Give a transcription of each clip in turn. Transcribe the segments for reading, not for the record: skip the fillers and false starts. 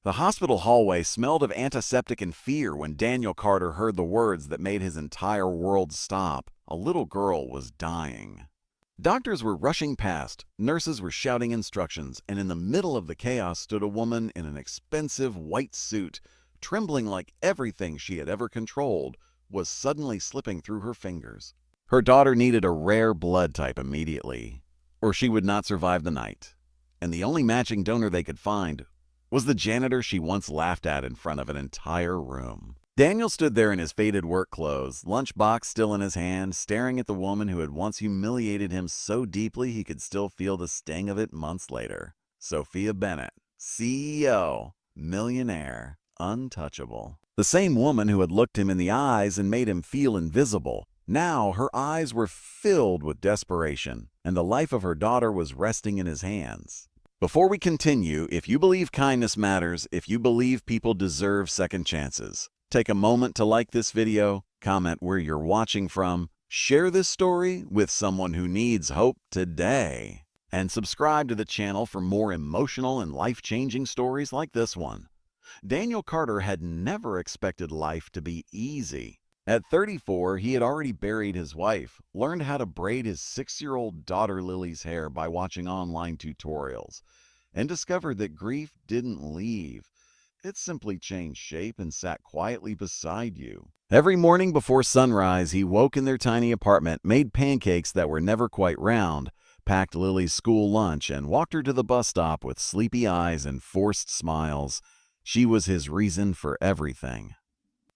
The hospital hallway smelled of antiseptic and fear when Daniel Carter heard the words that made his entire world stop. A little girl was dying. Doctors were rushing past, nurses were shouting instructions, and in the middle of the chaos stood a woman in an expensive white suit, trembling like everything she had ever controlled was suddenly slipping through her fingers. Her daughter needed a rare blood type immediately, or she would not survive the night. And the only matching donor they could find was the janitor she once laughed at in front of an entire room. Daniel stood there in his faded work clothes, lunchbox still in his hand, staring at the woman who had once humiliated him so deeply he could still feel the sting of it months later. Sophia Bennett, CEO, millionaire, untouchable. The same woman who had looked him in the eyes and made him feel invisible. Now her eyes were filled with desperation, and the life of her daughter was resting in his hands. Before we continue, if you believe kindness matters, if you believe people deserve second chances, take a moment to like this video, comment where you're watching from, share this story with someone who needs hope today, and subscribe to the channel for more emotional and life-changing stories like this one. Daniel Carter had never expected life to be easy. At 34, he had already buried his wife, learned how to braid his 6-year-old daughter Lily's hair by watching online tutorials, and discovered that grief didn't leave. It simply changed shape and sat quietly beside you. Every morning before sunrise, he woke in their tiny apartment, made pancakes that were never quite round, packed Lily's school lunch, and walked her to the bus stop with sleepy eyes and forced smiles. She was his reason for everything.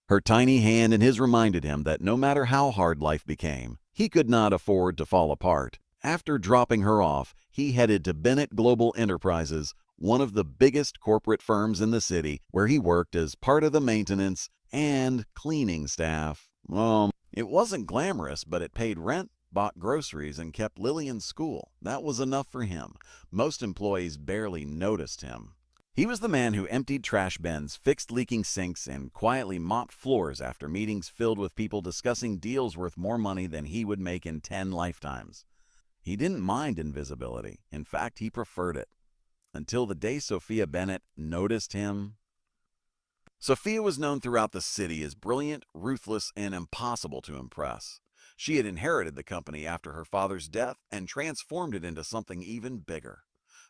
Her tiny hand in his reminded him that no matter how hard life became, he could not afford to fall apart. After dropping her off, he headed to Bennett Global Enterprises, one of the biggest corporate firms in the city, where he worked as part of the maintenance and cleaning staff. It wasn't glamorous, but it paid rent, bought groceries, and kept Lily in school. That was enough for him. Most employees barely noticed him. He was the man who emptied trash bins, fixed leaking sinks, and quietly mopped floors after meetings filled with people discussing deals worth more money than he would make in 10 lifetimes. He didn't mind invisibility. In fact, he preferred it. Until the day Sophia Bennett noticed him. Sophia was known throughout the city as brilliant, ruthless, and impossible to impress. She had inherited the company after her father's death and transformed it into something even bigger.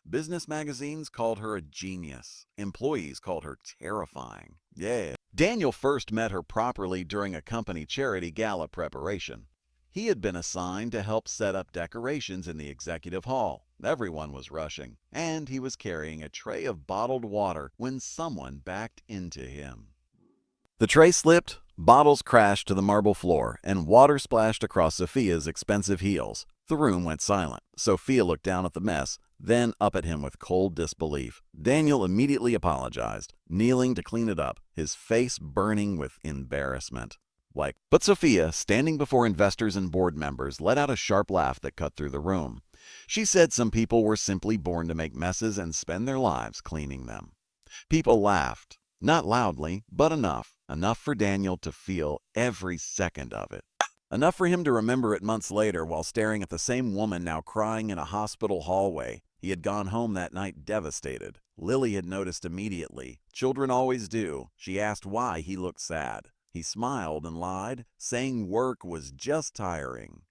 Business magazines called her a genius. Employees called her terrifying. Yeah. Daniel first met her properly during a company charity gala preparation. He had been assigned to help set up decorations in the executive hall. Everyone was rushing, and he was carrying a tray of bottled water when someone backed into him. The tray slipped, bottles crashed to the marble floor, and water splashed across Sophia's expensive heels. The room went silent. Sophia looked down at the mess, then up at him with cold disbelief. Daniel immediately apologized, kneeling to clean it up, his face burning with embarrassment. But Sophia, standing before investors and board members, let out a sharp laugh that cut through the room. She said some people were simply born to make messes and spend their lives cleaning them. People laughed, not loudly, but enough for Daniel to feel every second of it. Enough for him to remember it months later while staring at the same woman now crying in a hospital hallway. He had gone home that night devastated. Lily had noticed immediately. Children always do. She asked why he looked sad. He smiled and lied, saying work was just tiring.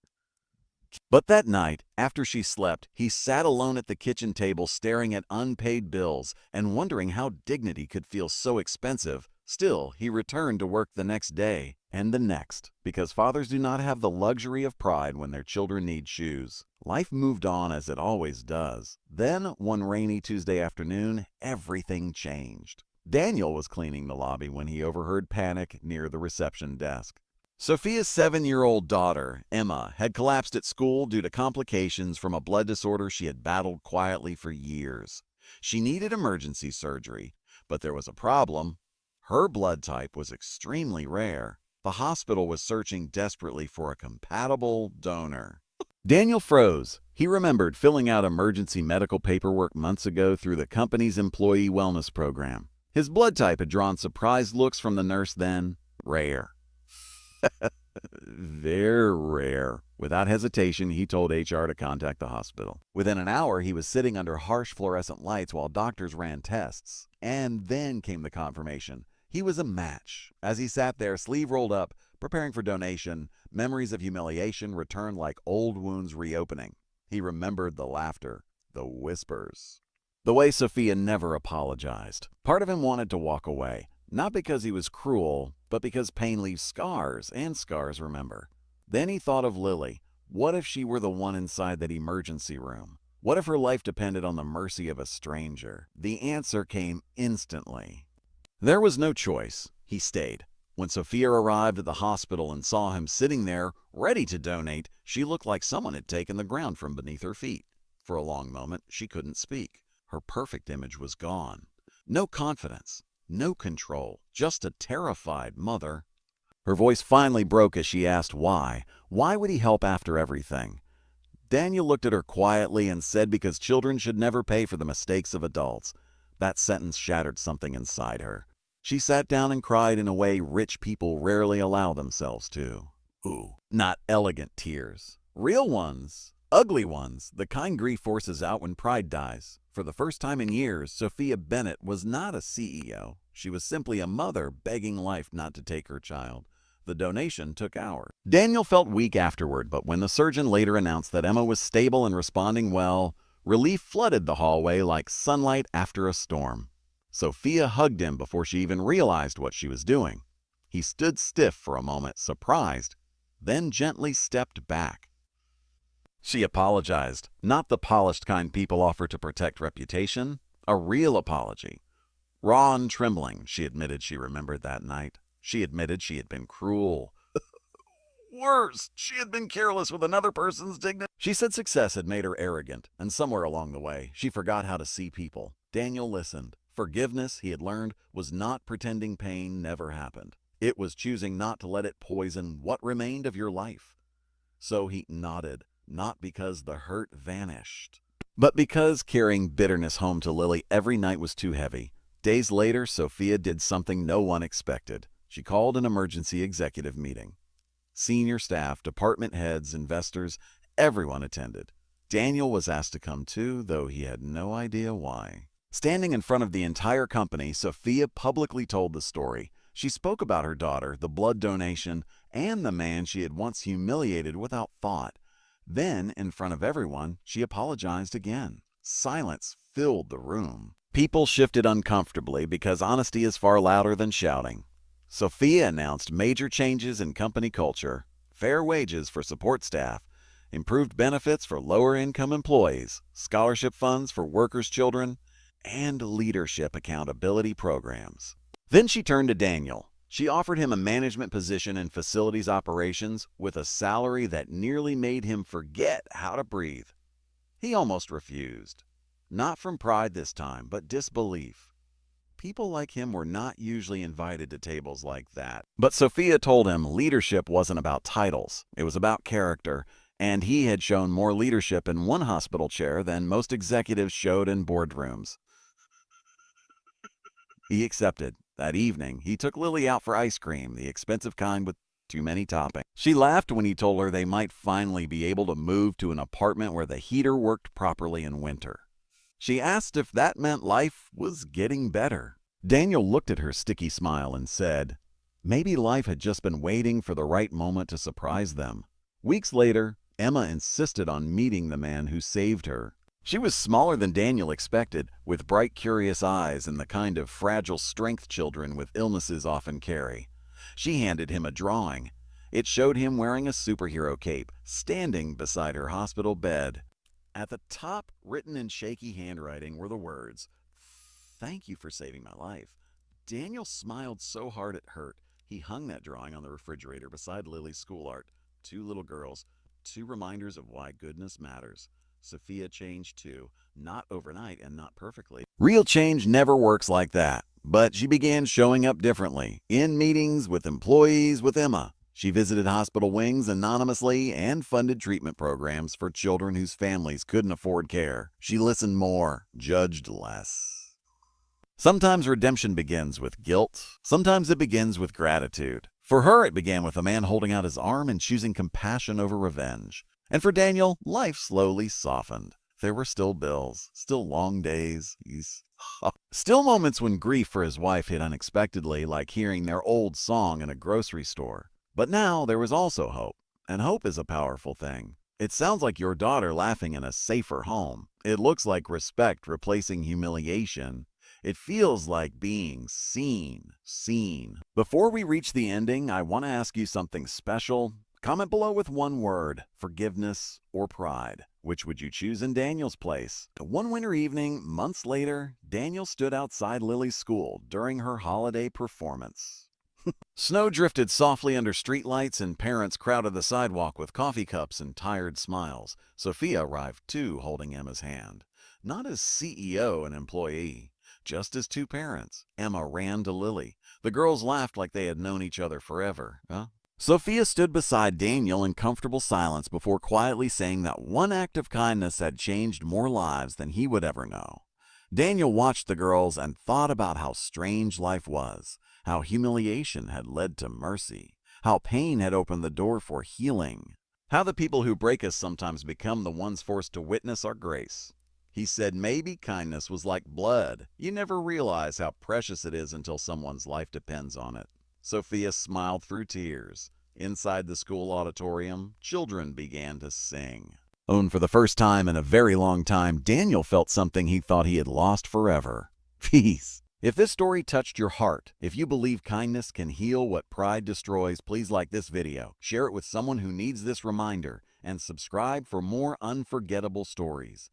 But that night, after she slept, he sat alone at the kitchen table staring at unpaid bills and wondering how dignity could feel so expensive. Still, he returned to work the next day and the next, because fathers do not have the luxury of pride when their children need shoes. Life moved on as it always does. Then, one rainy Tuesday afternoon, everything changed. Daniel was cleaning the lobby when he overheard panic near the reception desk. Sophia's 7-year-old daughter, Emma, had collapsed at school due to complications from a blood disorder she had battled quietly for years. She needed emergency surgery, but there was a problem. Her blood type was extremely rare. The hospital was searching desperately for a compatible donor. Daniel froze. He remembered filling out emergency medical paperwork months ago through the company's employee wellness program. His blood type had drawn surprised looks from the nurse then. Rare. Very rare. Without hesitation, he told HR to contact the hospital. Within an hour, he was sitting under harsh fluorescent lights while doctors ran tests. And then came the confirmation. He was a match. As he sat there, sleeve rolled up, preparing for donation, memories of humiliation returned like old wounds reopening. He remembered the laughter, the whispers, the way Sophia never apologized. Part of him wanted to walk away, not because he was cruel, but because pain leaves scars, and scars remember. Then he thought of Lily. What if she were the one inside that emergency room? What if her life depended on the mercy of a stranger? The answer came instantly. There was no choice. He stayed. When Sophia arrived at the hospital and saw him sitting there, ready to donate, she looked like someone had taken the ground from beneath her feet. For a long moment, she couldn't speak. Her perfect image was gone. No confidence, no control, just a terrified mother. Her voice finally broke as she asked why. Why would he help after everything? Daniel looked at her quietly and said because children should never pay for the mistakes of adults. That sentence shattered something inside her. She sat down and cried in a way rich people rarely allow themselves to. Ooh, not elegant tears. Real ones. Ugly ones, the kind grief forces out when pride dies. For the first time in years, Sophia Bennett was not a CEO. She was simply a mother begging life not to take her child. The donation took hours. Daniel felt weak afterward, but when the surgeon later announced that Emma was stable and responding well, relief flooded the hallway like sunlight after a storm. Sophia hugged him before she even realized what she was doing. He stood stiff for a moment, surprised, then gently stepped back. She apologized, not the polished kind people offer to protect reputation, a real apology. Raw and trembling, she admitted she remembered that night. She admitted she had been cruel. Worse, she had been careless with another person's dignity. She said success had made her arrogant, and somewhere along the way, she forgot how to see people. Daniel listened. Forgiveness, he had learned, was not pretending pain never happened. It was choosing not to let it poison what remained of your life. So he nodded, not because the hurt vanished, but because carrying bitterness home to Lily every night was too heavy. Days later, Sophia did something no one expected. She called an emergency executive meeting. Senior staff, department heads, investors, everyone attended. Daniel was asked to come too, though he had no idea why. Standing in front of the entire company, Sophia publicly told the story. She spoke about her daughter, the blood donation, and the man she had once humiliated without thought. Then, in front of everyone, she apologized again. Silence filled the room. People shifted uncomfortably because honesty is far louder than shouting. Sophia announced major changes in company culture, fair wages for support staff, improved benefits for lower-income employees, scholarship funds for workers' children, and leadership accountability programs. Then she turned to Daniel. She offered him a management position in facilities operations with a salary that nearly made him forget how to breathe. He almost refused. Not from pride this time, but disbelief. People like him were not usually invited to tables like that. But Sophia told him leadership wasn't about titles. It was about character, and he had shown more leadership in one hospital chair than most executives showed in boardrooms. He accepted. That evening, he took Lily out for ice cream, the expensive kind with too many toppings. She laughed when he told her they might finally be able to move to an apartment where the heater worked properly in winter. She asked if that meant life was getting better. Daniel looked at her sticky smile and said, maybe life had just been waiting for the right moment to surprise them. Weeks later, Emma insisted on meeting the man who saved her. She was smaller than Daniel expected, with bright, curious eyes and the kind of fragile strength children with illnesses often carry. She handed him a drawing. It showed him wearing a superhero cape, standing beside her hospital bed. At the top, written in shaky handwriting, were the words, "Thank you for saving my life." Daniel smiled so hard it hurt. He hung that drawing on the refrigerator beside Lily's school art. Two little girls, two reminders of why goodness matters. Sophia changed too, not overnight and not perfectly. Real change never works like that, but she began showing up differently, in meetings, with employees, with Emma. She visited hospital wings anonymously and funded treatment programs for children whose families couldn't afford care. She listened more, judged less. Sometimes redemption begins with guilt. Sometimes it begins with gratitude. For her, it began with a man holding out his arm and choosing compassion over revenge. And for Daniel, life slowly softened. there were still bills, still long days, still moments when grief for his wife hit unexpectedly, like hearing their old song in a grocery store. But now there was also hope, and hope is a powerful thing. It sounds like your daughter laughing in a safer home. It looks like respect replacing humiliation. It feels like being seen. Before we reach the ending, I want to ask you something special. Comment below with one word: forgiveness or pride. Which would you choose in Daniel's place? One winter evening, months later, Daniel stood outside Lily's school during her holiday performance. Snow drifted softly under streetlights, and parents crowded the sidewalk with coffee cups and tired smiles. Sophia arrived too, holding Emma's hand. Not as CEO and employee, just as two parents. Emma ran to Lily. The girls laughed like they had known each other forever. Sophia stood beside Daniel in comfortable silence before quietly saying that one act of kindness had changed more lives than he would ever know. Daniel watched the girls and thought about how strange life was, how humiliation had led to mercy, how pain had opened the door for healing, how the people who break us sometimes become the ones forced to witness our grace. He said maybe kindness was like blood. You never realize how precious it is until someone's life depends on it. Sophia smiled through tears. Inside the school auditorium, children began to sing. And for the first time in a very long time, Daniel felt something he thought he had lost forever: peace. If this story touched your heart, if you believe kindness can heal what pride destroys, please like this video, share it with someone who needs this reminder, and subscribe for more unforgettable stories.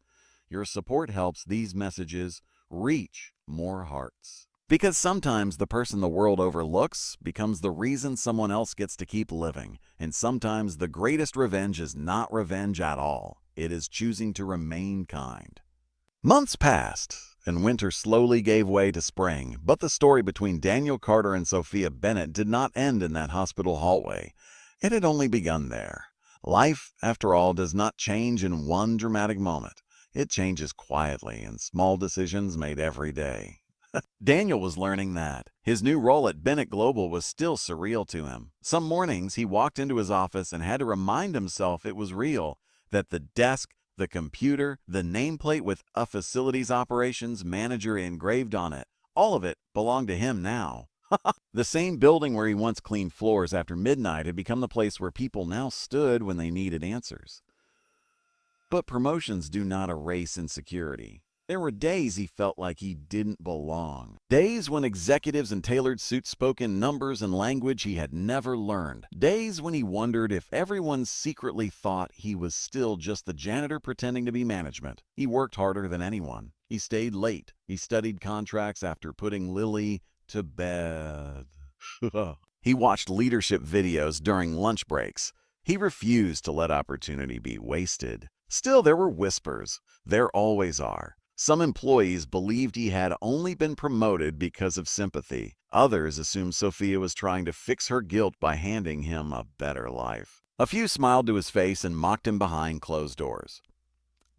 Your support helps these messages reach more hearts. Because sometimes the person the world overlooks becomes the reason someone else gets to keep living. And sometimes the greatest revenge is not revenge at all. It is choosing to remain kind. Months passed, and winter slowly gave way to spring. But the story between Daniel Carter and Sophia Bennett did not end in that hospital hallway. It had only begun there. Life, after all, does not change in one dramatic moment. It changes quietly in small decisions made every day. Daniel was learning that. His new role at Bennett Global was still surreal to him. Some mornings he walked into his office and had to remind himself it was real, that the desk, the computer, the nameplate with a facilities operations manager engraved on it, all of it belonged to him now. The same building where he once cleaned floors after midnight had become the place where people now stood when they needed answers. But promotions do not erase insecurity. There were days he felt like he didn't belong. Days when executives in tailored suits spoke in numbers and language he had never learned. Days when he wondered if everyone secretly thought he was still just the janitor pretending to be management. He worked harder than anyone. He stayed late. He studied contracts after putting Lily to bed. He watched leadership videos during lunch breaks. He refused to let opportunity be wasted. Still, there were whispers. There always are. Some employees believed he had only been promoted because of sympathy. Others assumed Sophia was trying to fix her guilt by handing him a better life. A few smiled to his face and mocked him behind closed doors.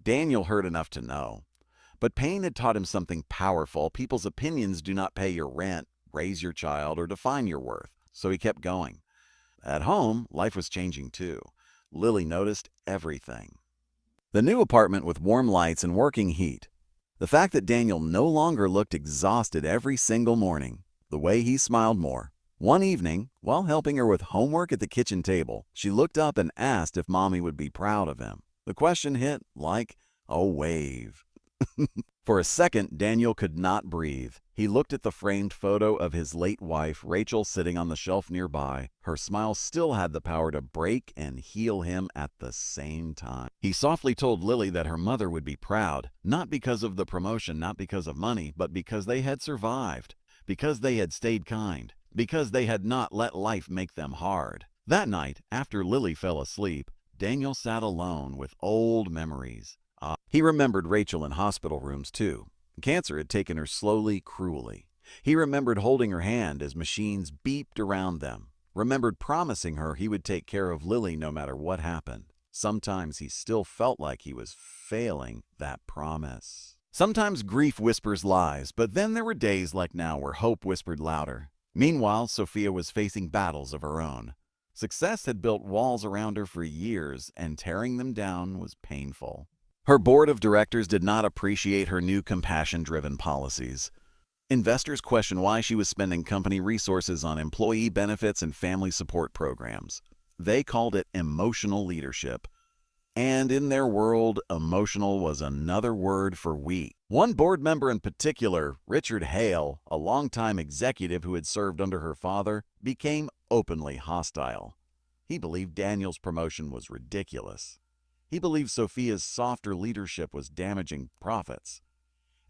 Daniel heard enough to know. But pain had taught him something powerful. People's opinions do not pay your rent, raise your child, or define your worth. So he kept going. At home, life was changing too. Lily noticed everything. The new apartment with warm lights and working heat. The fact that Daniel no longer looked exhausted every single morning. The way he smiled more. One evening, while helping her with homework at the kitchen table, she looked up and asked if Mommy would be proud of him. The question hit like a wave. For a second, Daniel could not breathe. He looked at the framed photo of his late wife, Rachel, sitting on the shelf nearby. Her smile still had the power to break and heal him at the same time. He softly told Lily that her mother would be proud, not because of the promotion, not because of money, but because they had survived, because they had stayed kind, because they had not let life make them hard. That night, after Lily fell asleep, Daniel sat alone with old memories. He remembered Rachel in hospital rooms too. Cancer had taken her slowly, cruelly. He remembered holding her hand as machines beeped around them. Remembered promising her he would take care of Lily no matter what happened. Sometimes he still felt like he was failing that promise. Sometimes grief whispers lies, but then there were days like now where hope whispered louder. Meanwhile, Sophia was facing battles of her own. Success had built walls around her for years, and tearing them down was painful. Her board of directors did not appreciate her new compassion-driven policies. Investors questioned why she was spending company resources on employee benefits and family support programs. They called it emotional leadership. And in their world, emotional was another word for weak. One board member in particular, Richard Hale, a longtime executive who had served under her father, became openly hostile. He believed Daniel's promotion was ridiculous. He believed Sophia's softer leadership was damaging profits.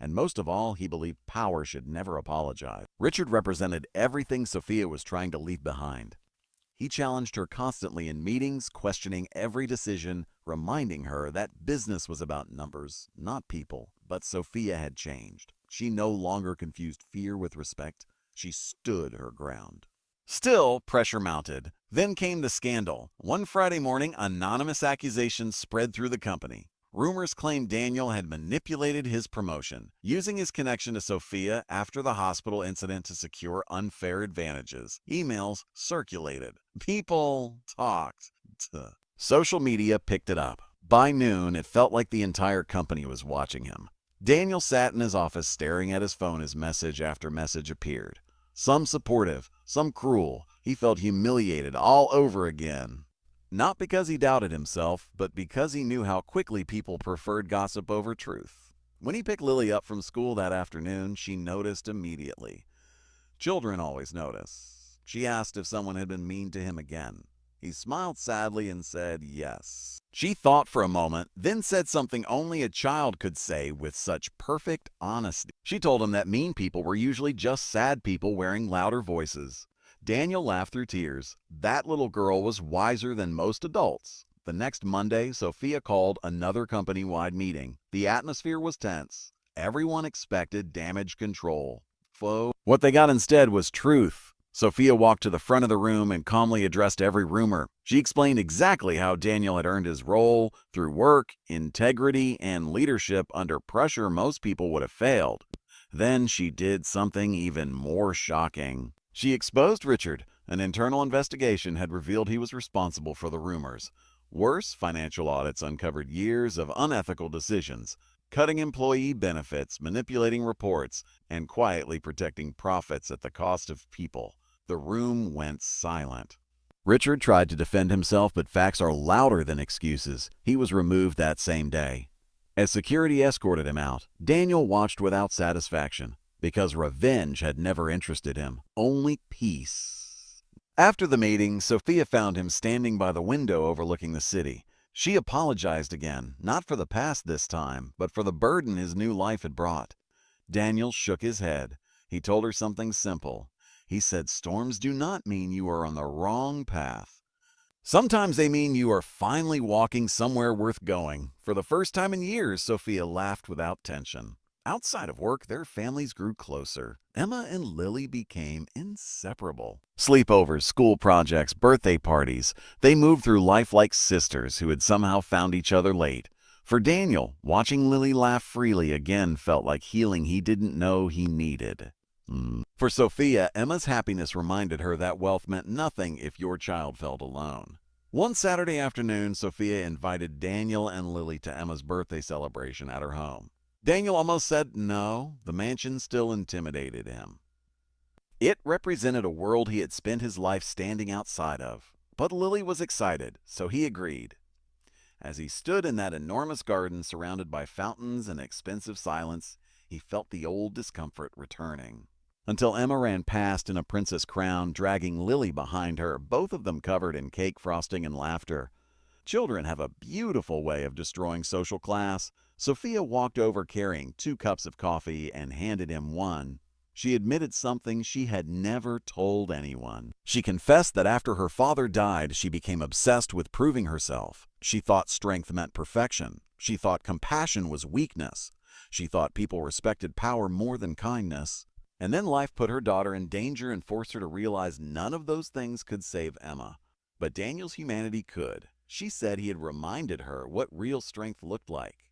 And most of all, he believed power should never apologize. Richard represented everything Sophia was trying to leave behind. He challenged her constantly in meetings, questioning every decision, reminding her that business was about numbers, not people. But Sophia had changed. She no longer confused fear with respect. She stood her ground. Still, pressure mounted. Then came the scandal. One Friday morning, anonymous accusations spread through the company. Rumors claimed Daniel had manipulated his promotion, using his connection to Sophia after the hospital incident to secure unfair advantages. Emails circulated. People talked. Social media picked it up. By noon, it felt like the entire company was watching him. Daniel sat in his office staring at his phone as message after message appeared. Some supportive, some cruel. He felt humiliated all over again. Not because he doubted himself, but because he knew how quickly people preferred gossip over truth. When he picked Lily up from school that afternoon, she noticed immediately. Children always notice. She asked if someone had been mean to him again. He smiled sadly and said yes. She thought for a moment, then said something only a child could say with such perfect honesty. She told him that mean people were usually just sad people wearing louder voices. Daniel laughed through tears. That little girl was wiser than most adults. The next Monday, Sophia called another company-wide meeting. The atmosphere was tense. Everyone expected damage control. What they got instead was truth. Sophia walked to the front of the room and calmly addressed every rumor. She explained exactly how Daniel had earned his role through work, integrity, and leadership under pressure most people would have failed. Then she did something even more shocking. She exposed Richard. An internal investigation had revealed he was responsible for the rumors. Worse, financial audits uncovered years of unethical decisions, cutting employee benefits, manipulating reports, and quietly protecting profits at the cost of people. The room went silent. Richard tried to defend himself, but facts are louder than excuses. He was removed that same day. As security escorted him out, Daniel watched without satisfaction. Because revenge had never interested him, only peace. After the meeting, Sophia found him standing by the window overlooking the city. She apologized again, not for the past this time, but for the burden his new life had brought. Daniel shook his head. He told her something simple. He said, "Storms do not mean you are on the wrong path. Sometimes they mean you are finally walking somewhere worth going." For the first time in years, Sophia laughed without tension. Outside of work, their families grew closer. Emma and Lily became inseparable. Sleepovers, school projects, birthday parties. They moved through life like sisters who had somehow found each other late. For Daniel, watching Lily laugh freely again felt like healing he didn't know he needed. For Sophia, Emma's happiness reminded her that wealth meant nothing if your child felt alone. One Saturday afternoon, Sophia invited Daniel and Lily to Emma's birthday celebration at her home. Daniel almost said no. The mansion still intimidated him. It represented a world he had spent his life standing outside of. But Lily was excited, so he agreed. As he stood in that enormous garden surrounded by fountains and expensive silence, he felt the old discomfort returning. Until Emma ran past in a princess crown, dragging Lily behind her, both of them covered in cake frosting and laughter. Children have a beautiful way of destroying social class. Sophia walked over carrying 2 cups of coffee and handed him one. She admitted something she had never told anyone. She confessed that after her father died, she became obsessed with proving herself. She thought strength meant perfection. She thought compassion was weakness. She thought people respected power more than kindness. And then life put her daughter in danger and forced her to realize none of those things could save Emma. But Daniel's humanity could. She said he had reminded her what real strength looked like.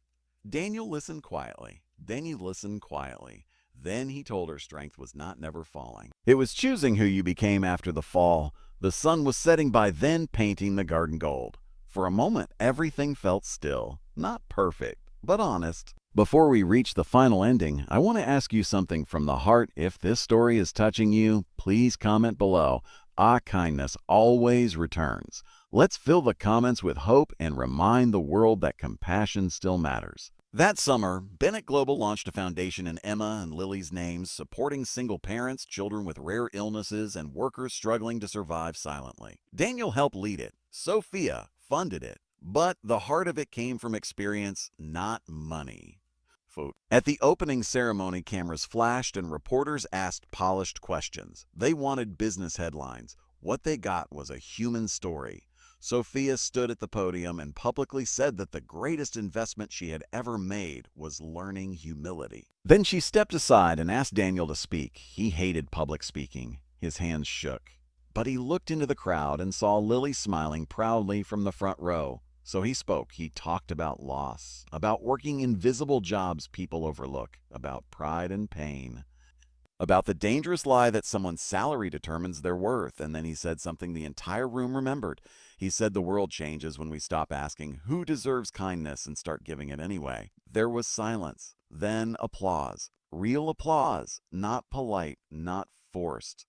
Daniel listened quietly. Then he listened quietly. Then he told her strength was not never falling. It was choosing who you became after the fall. The sun was setting by then, painting the garden gold. For a moment, everything felt still. Not perfect, but honest. Before we reach the final ending, I want to ask you something from the heart. If this story is touching you, please comment below. Kindness always returns. Let's fill the comments with hope and remind the world that compassion still matters. That summer, Bennett Global launched a foundation in Emma and Lily's names, supporting single parents, children with rare illnesses, and workers struggling to survive silently. Daniel helped lead it. Sophia funded it. But the heart of it came from experience, not money. At the opening ceremony, cameras flashed and reporters asked polished questions. They wanted business headlines. What they got was a human story. Sophia stood at the podium and publicly said that the greatest investment she had ever made was learning humility. Then she stepped aside and asked Daniel to speak. He hated public speaking. His hands shook. But he looked into the crowd and saw Lily smiling proudly from the front row. So he spoke. He talked about loss, about working invisible jobs people overlook, about pride and pain, about the dangerous lie that someone's salary determines their worth. And then he said something the entire room remembered. He said the world changes when we stop asking who deserves kindness and start giving it anyway. There was silence, then applause. Real applause, not polite, not forced.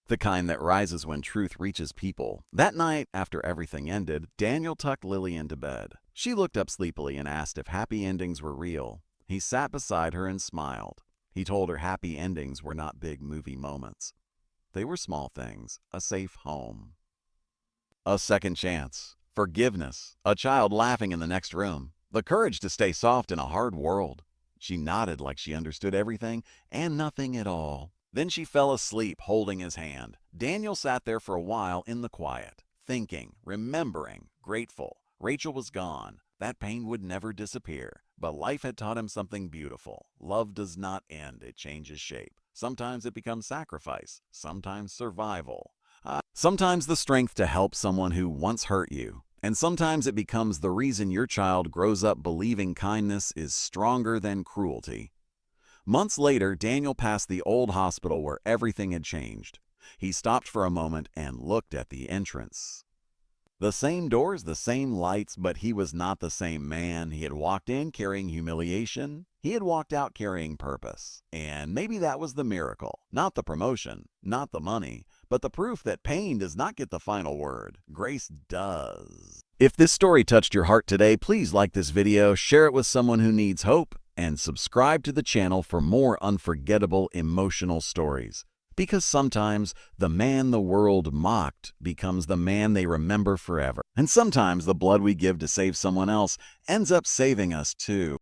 The kind that rises when truth reaches people. That night, after everything ended, Daniel tucked Lily into bed. She looked up sleepily and asked if happy endings were real. He sat beside her and smiled. He told her happy endings were not big movie moments. They were small things, a safe home, a second chance, forgiveness, a child laughing in the next room, the courage to stay soft in a hard world. She nodded like she understood everything and nothing at all. Then she fell asleep, holding his hand. Daniel sat there for a while in the quiet, thinking, remembering, grateful. Rachel was gone. That pain would never disappear. But life had taught him something beautiful. Love does not end, it changes shape. Sometimes it becomes sacrifice, sometimes survival. Sometimes the strength to help someone who once hurt you. And sometimes it becomes the reason your child grows up believing kindness is stronger than cruelty. Months later, Daniel passed the old hospital where everything had changed. He stopped for a moment and looked at the entrance. The same doors, the same lights, but he was not the same man. He had walked in carrying humiliation. He had walked out carrying purpose. And maybe that was the miracle. Not the promotion, not the money, but the proof that pain does not get the final word. Grace does. If this story touched your heart today, please like this video, share it with someone who needs hope, and subscribe to the channel for more unforgettable emotional stories. Because sometimes the man the world mocked becomes the man they remember forever. And sometimes the blood we give to save someone else ends up saving us too.